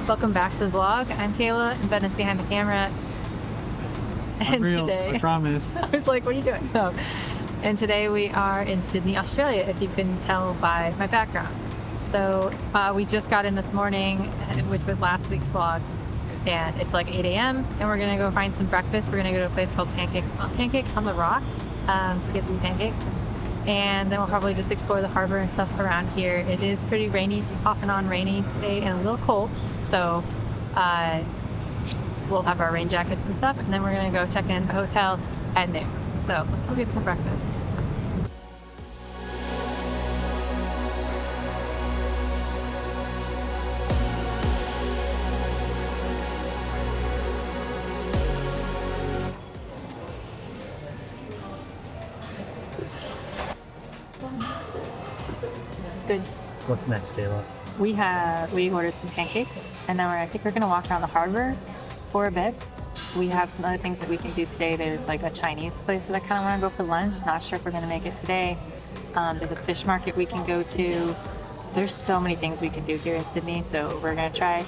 Welcome back to the vlog. I'm Kayla and Ben is behind the camera. And real, today, I promise. I was like, what are you doing? No. And today we are in Sydney, Australia, if you can tell by my background. So we just got in this morning, which was last week's vlog, and it's like 8 a.m. and we're gonna go find some breakfast. We're gonna go to a place called Pancake on the Rocks to get some pancakes. And then we'll probably just explore the harbor and stuff around here. It is pretty rainy, off and on rainy today and a little cold. So we'll have our rain jackets and stuff, and then we're gonna go check in a hotel at noon. So let's go get some breakfast. It's good. What's next, Kayla? We ordered some pancakes, and then I think we're gonna walk around the harbor for a bit. We have some other things that we can do today. There's like a Chinese place that I kind of want to go for lunch. Not sure if we're gonna make it today. There's a fish market we can go to. There's so many things we can do here in Sydney, so we're gonna try to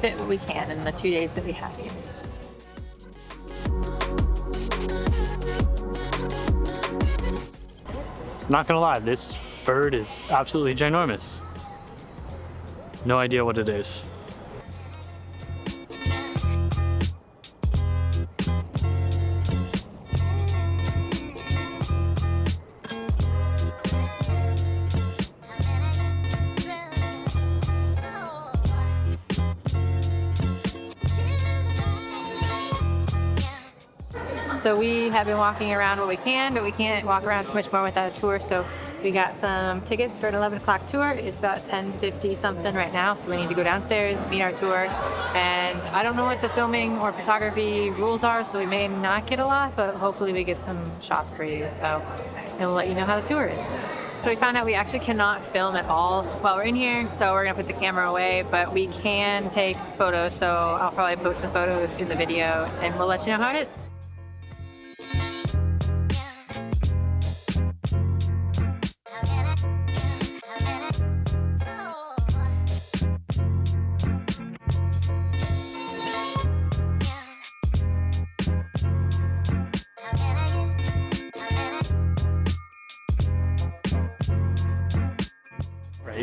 fit what we can in the 2 days that we have here. Not gonna lie, this bird is absolutely ginormous. No idea what it is. So we have been walking around what we can, but we can't walk around too much more without a tour. So we got some tickets for an 11 o'clock tour. It's about 10:50 something right now, so we need to go downstairs, meet our tour. And I don't know what the filming or photography rules are, so we may not get a lot, but hopefully we get some shots for you. So, and we'll let you know how the tour is. So we found out we actually cannot film at all while we're in here, so we're gonna put the camera away, but we can take photos, so I'll probably post some photos in the video, and we'll let you know how it is.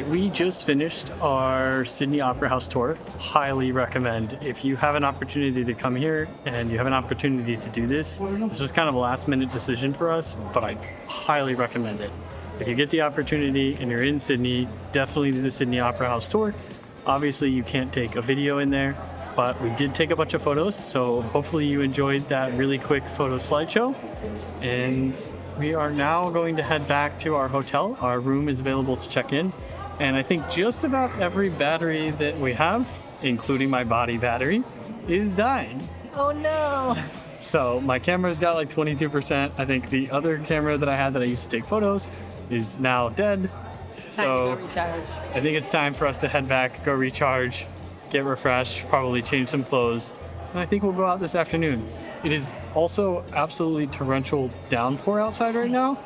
We just finished our Sydney Opera House tour. Highly recommend. If you have an opportunity to come here and you have an opportunity to do this was kind of a last minute decision for us, but I highly recommend it. If you get the opportunity and you're in Sydney, definitely do the Sydney Opera House tour. Obviously you can't take a video in there, but we did take a bunch of photos, so hopefully you enjoyed that really quick photo slideshow. And we are now going to head back to our hotel. Our room is available to check in. And I think just about every battery that we have, including my body battery, is dying. Oh no! So my camera's got like 22%. I think the other camera that I had that I used to take photos is now dead. So I think it's time for us to head back, go recharge, get refreshed, probably change some clothes. And I think we'll go out this afternoon. It is also absolutely torrential downpour outside right now,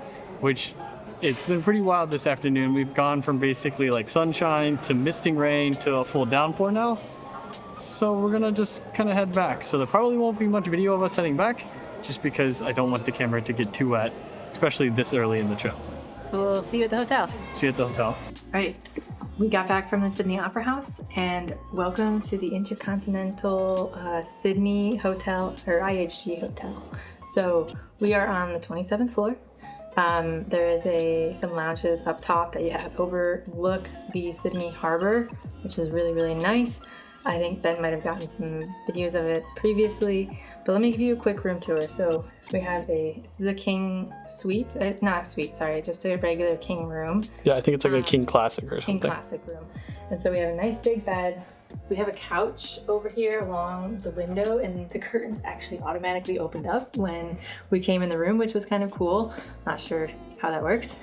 which it's been pretty wild this afternoon. We've gone from basically like sunshine to misting rain to a full downpour now. So we're gonna just kind of head back. So there probably won't be much video of us heading back, just because I don't want the camera to get too wet, especially this early in the trip. So we'll see you at the hotel. See you at the hotel. All right, we got back from the Sydney Opera House, and welcome to the Intercontinental Sydney Hotel, or IHG Hotel. So we are on the 27th floor. There is some lounges up top that you have overlook the Sydney Harbor, which is really, really nice. I think Ben might have gotten some videos of it previously, but let me give you a quick room tour. So we have this is a king suite, not suite, sorry, just a regular king room. Yeah, I think it's like a king classic or something. King classic room. And so we have a nice big bed. We have a couch over here along the window, and the curtains actually automatically opened up when we came in the room, which was kind of cool. Not sure how that works.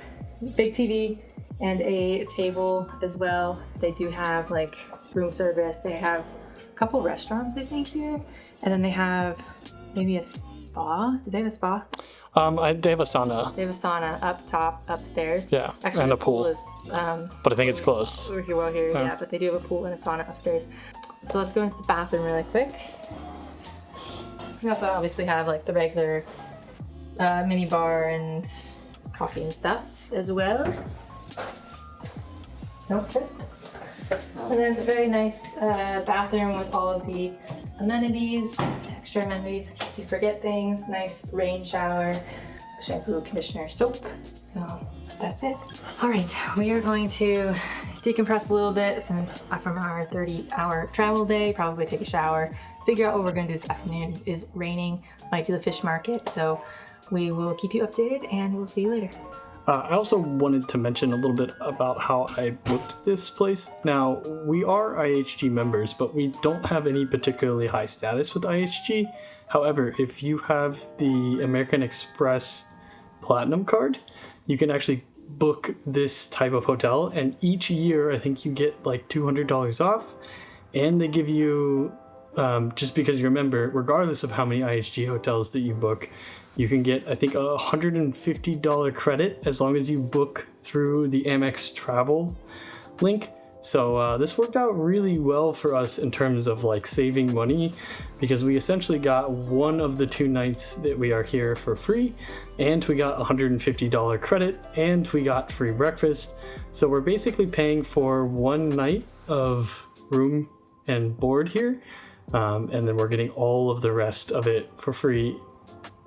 Big TV and a table as well. They do have like room service. They have a couple restaurants, I think, here. And then they have maybe a spa. Do they have a spa? They have a sauna. They have a sauna up top, upstairs. Yeah, actually, and the a pool. Is, but I think it's close. Over here, yeah, but they do have a pool and a sauna upstairs. So let's go into the bathroom really quick. We also obviously have like the regular mini bar and coffee and stuff as well. Okay. And then a very nice bathroom with all of the amenities, extra amenities in case you forget things. Nice rain shower, shampoo, conditioner, soap. So that's it. All right, we are going to decompress a little bit since from our 30-hour travel day, probably take a shower, figure out what we're gonna do this afternoon. It is raining, might do the fish market, so we will keep you updated and we'll see you later. I also wanted to mention a little bit about how I booked this place. Now, we are IHG members, but we don't have any particularly high status with IHG. However, if you have the American Express Platinum card, you can actually book this type of hotel, and each year I think you get like $200 off, and they give you, just because you're a member, regardless of how many IHG hotels that you book, you can get, I think, a $150 credit as long as you book through the Amex Travel link. So this worked out really well for us in terms of like saving money, because we essentially got one of the 2 nights that we are here for free, and we got $150 credit, and we got free breakfast. So we're basically paying for 1 night of room and board here, and then we're getting all of the rest of it for free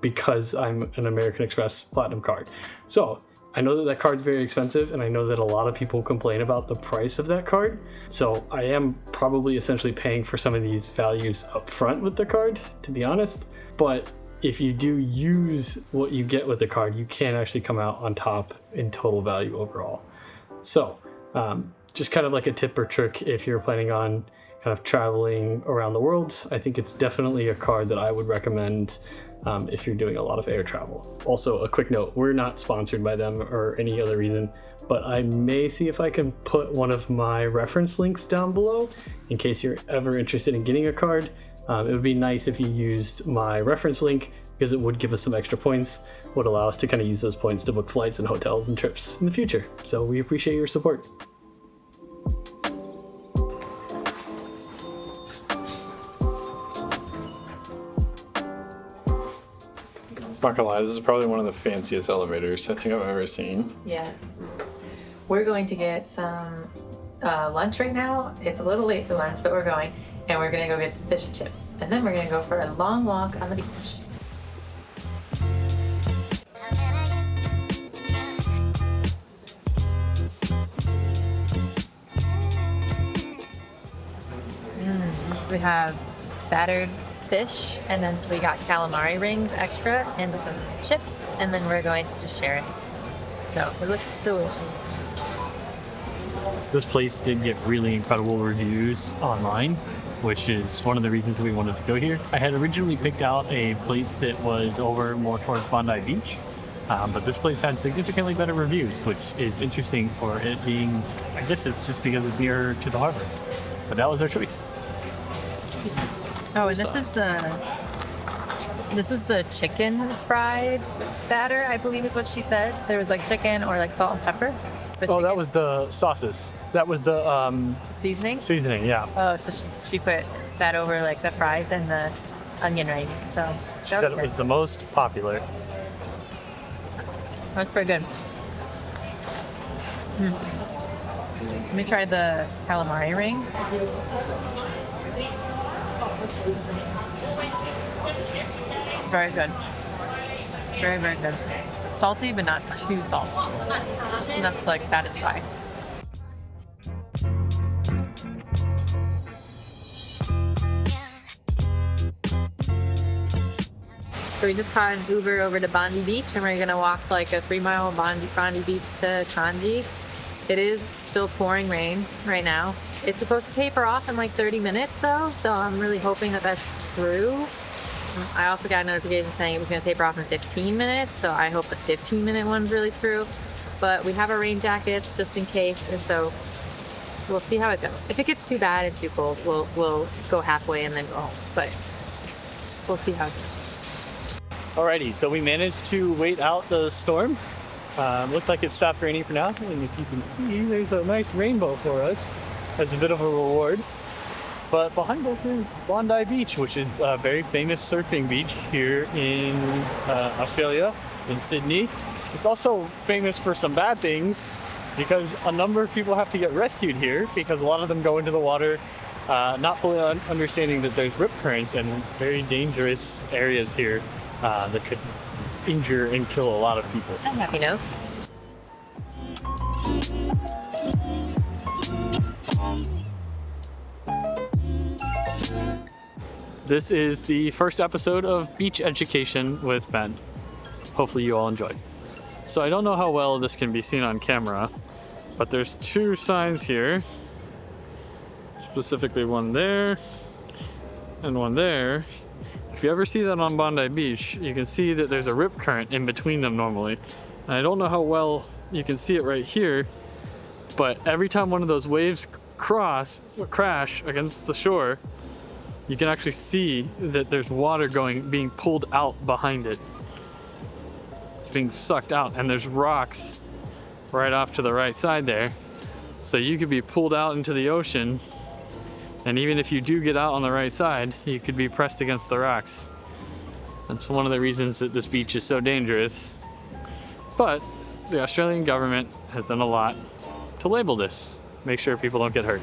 because I'm an American Express Platinum card. So I know that that card's very expensive, and I know that a lot of people complain about the price of that card. So I am probably essentially paying for some of these values up front with the card, to be honest. But if you do use what you get with the card, you can actually come out on top in total value overall. So just kind of like a tip or trick if you're planning on kind of traveling around the world, I think it's definitely a card that I would recommend if you're doing a lot of air travel. Also, a quick note, we're not sponsored by them or any other reason, but I may see if I can put one of my reference links down below in case you're ever interested in getting a card. It would be nice if you used my reference link, because it would give us some extra points, would allow us to kind of use those points to book flights and hotels and trips in the future. So we appreciate your support. Not gonna lie, this is probably one of the fanciest elevators I think I've ever seen. Yeah. We're going to get some lunch right now. It's a little late for lunch, but we're going. And we're gonna go get some fish and chips. And then we're gonna go for a long walk on the beach. So we have battered fish, and then we got calamari rings extra and some chips, and then we're going to just share it. So it looks delicious. This place did get really incredible reviews online, which is one of the reasons we wanted to go here. I had originally picked out a place that was over more towards Bondi Beach, but this place had significantly better reviews, which is interesting for it being, I guess it's just because it's nearer to the harbor. But that was our choice. Oh, and this is the chicken fried batter, I believe is what she said. There was like chicken or like salt and pepper. Oh, that was the sauces. That was the seasoning? seasoning, yeah. Oh, so she put that over like the fries and the onion rings. So She said it was the most popular. That's pretty good. Let me try the calamari ring. Very good. Very, very good. Salty, but not too salty. Just enough to like satisfy. So we just caught an Uber over to Bondi Beach, and we're gonna walk like a 3-mile Bondi Beach to Kanji. It is still pouring rain right now. It's supposed to taper off in like 30 minutes though, so I'm really hoping that that's true. I also got a notification saying it was gonna taper off in 15 minutes, so I hope the 15-minute one's really true. But we have our rain jackets just in case, and so we'll see how it goes. If it gets too bad and too cold, we'll go halfway and then go home. But we'll see how it goes. Alrighty, so we managed to wait out the storm. Looked like it stopped raining for now, and if you can see, there's a nice rainbow for us as a bit of a reward. But behind us is Bondi Beach, which is a very famous surfing beach here in Australia, in Sydney. It's also famous for some bad things because a number of people have to get rescued here because a lot of them go into the water not fully understanding that there's rip currents and very dangerous areas here that could injure and kill a lot of people. I'm happy now. This is the first episode of Beach Education with Ben. Hopefully you all enjoyed. So I don't know how well this can be seen on camera, but there's two signs here. Specifically one there and one there. If you ever see that on Bondi Beach, you can see that there's a rip current in between them normally. And I don't know how well you can see it right here, but every time one of those waves crash against the shore, you can actually see that there's water being pulled out behind it. It's being sucked out, and there's rocks right off to the right side there. So you could be pulled out into the ocean, and even if you do get out on the right side, you could be pressed against the rocks. That's one of the reasons that this beach is so dangerous. But the Australian government has done a lot to label this, make sure people don't get hurt.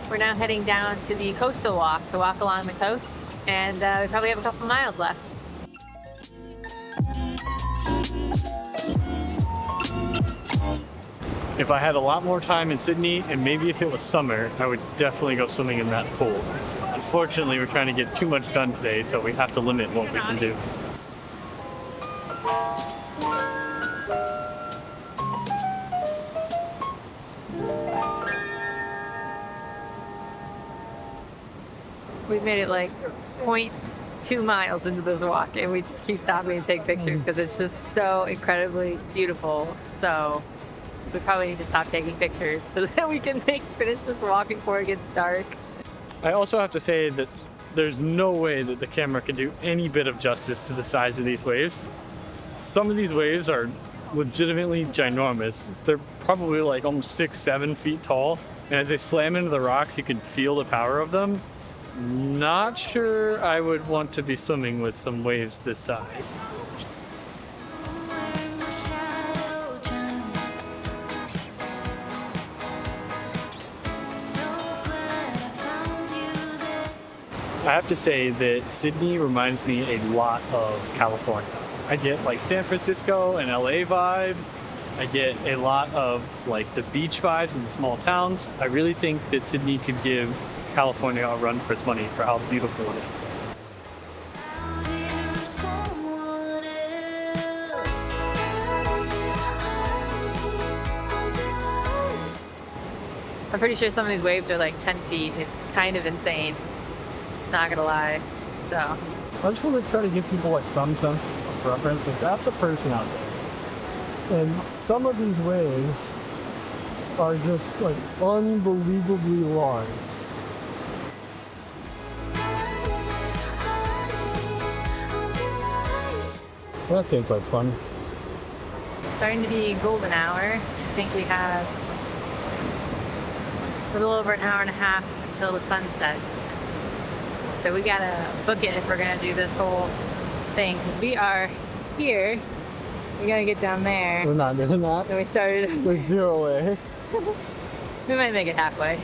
We're now heading down to the coastal walk to walk along the coast, and we probably have a couple miles left. If I had a lot more time in Sydney, and maybe if it was summer, I would definitely go swimming in that pool. Unfortunately, we're trying to get too much done today, so we have to limit what we can do. We've made it like 0.2 miles into this walk, and we just keep stopping and take pictures because it's just so incredibly beautiful. So we probably need to stop taking pictures so that we can finish this walk before it gets dark. I also have to say that there's no way that the camera can do any bit of justice to the size of these waves. Some of these waves are legitimately ginormous. They're probably like almost 6-7 feet tall, and as they slam into the rocks, you can feel the power of them. Not sure I would want to be swimming with some waves this size. I have to say that Sydney reminds me a lot of California. I get like San Francisco and LA vibes. I get a lot of like the beach vibes in the small towns. I really think that Sydney could give California a run for its money for how beautiful it is. I'm pretty sure some of these waves are like 10 feet. It's kind of insane. Not gonna lie. So I just want to try to give people like some sense of reference. Like that's a person out there. And some of these waves are just like unbelievably large. Well, that seems like fun. starting to be golden hour. I think we have a little over an hour and a half until the sun sets. So we gotta book it if we're gonna do this whole thing, because we are here. We gotta get down there. We're not doing that. And we started. There's zero way. We might make it halfway.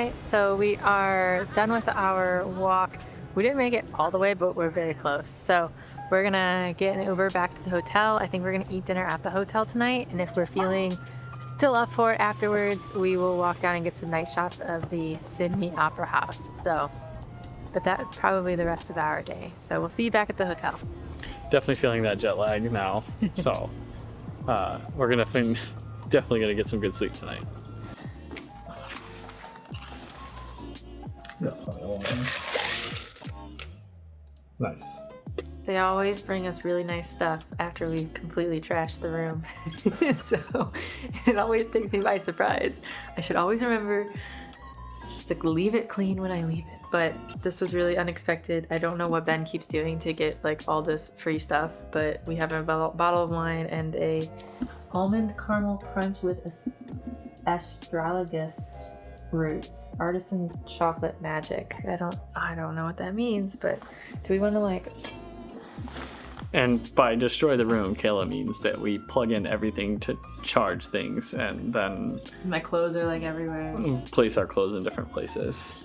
right, so we are done with our walk. We didn't make it all the way, but we're very close. So we're gonna get an Uber back to the hotel. I think we're gonna eat dinner at the hotel tonight, and if we're feeling still up for it afterwards, we will walk down and get some night shots of the Sydney Opera House. So, but that's probably the rest of our day. So we'll see you back at the hotel. Definitely feeling that jet lag now. So we're definitely gonna get some good sleep tonight. Nice. They always bring us really nice stuff after we've completely trashed the room. So it always takes me by surprise. I should always remember just to leave it clean when I leave it. But this was really unexpected. I don't know what Ben keeps doing to get like all this free stuff, but we have a bottle of wine and a almond caramel crunch with astragalus roots, artisan chocolate magic. I don't know what that means, but do we want to like... And by destroy the room, Kayla means that we plug in everything to charge things and then My clothes are like everywhere. place our clothes in different places.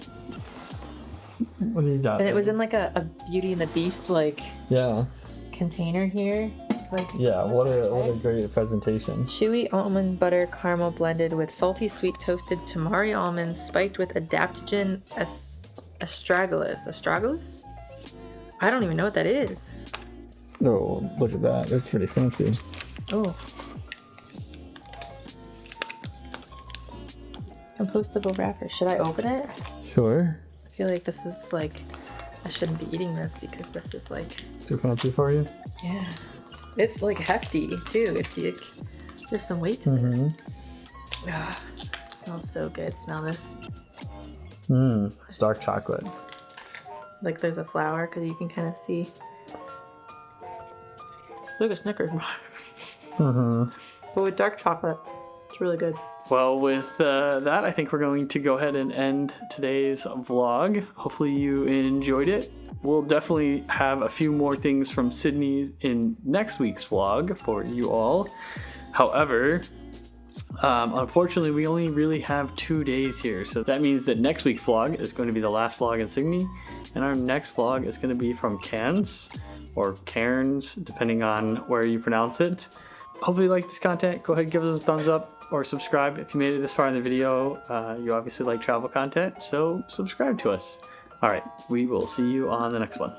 What do you got? And it was in like a Beauty and the Beast like Yeah, container here. Like yeah. What a great presentation. chewy almond butter caramel blended with salty sweet toasted tamari almonds spiked with adaptogen astragalus. Astragalus? I don't even know what that is. Oh, look at that. That's pretty fancy. Oh. Compostable wrapper. Should I open it? Sure. I feel like this is like I shouldn't be eating this because this is like Too fancy for you? yeah. It's like hefty too. There's some weight to this. Ah, it smells so good. Smell this. It's dark chocolate. Like there's a flower because you can kind of see. Look, a Snickers bar. But with dark chocolate, it's really good. Well, with that, I think we're going to go ahead and end today's vlog. Hopefully you enjoyed it. We'll definitely have a few more things from Sydney in next week's vlog for you all. However, unfortunately, we only really have 2 days here. So that means that next week's vlog is going to be the last vlog in Sydney. And our next vlog is going to be from Cairns or Cairns, depending on where you pronounce it. Hopefully you like this content. Go ahead and give us a thumbs up or subscribe if you made it this far in the video. You obviously like travel content, so subscribe to us. All right, we will see you on the next one.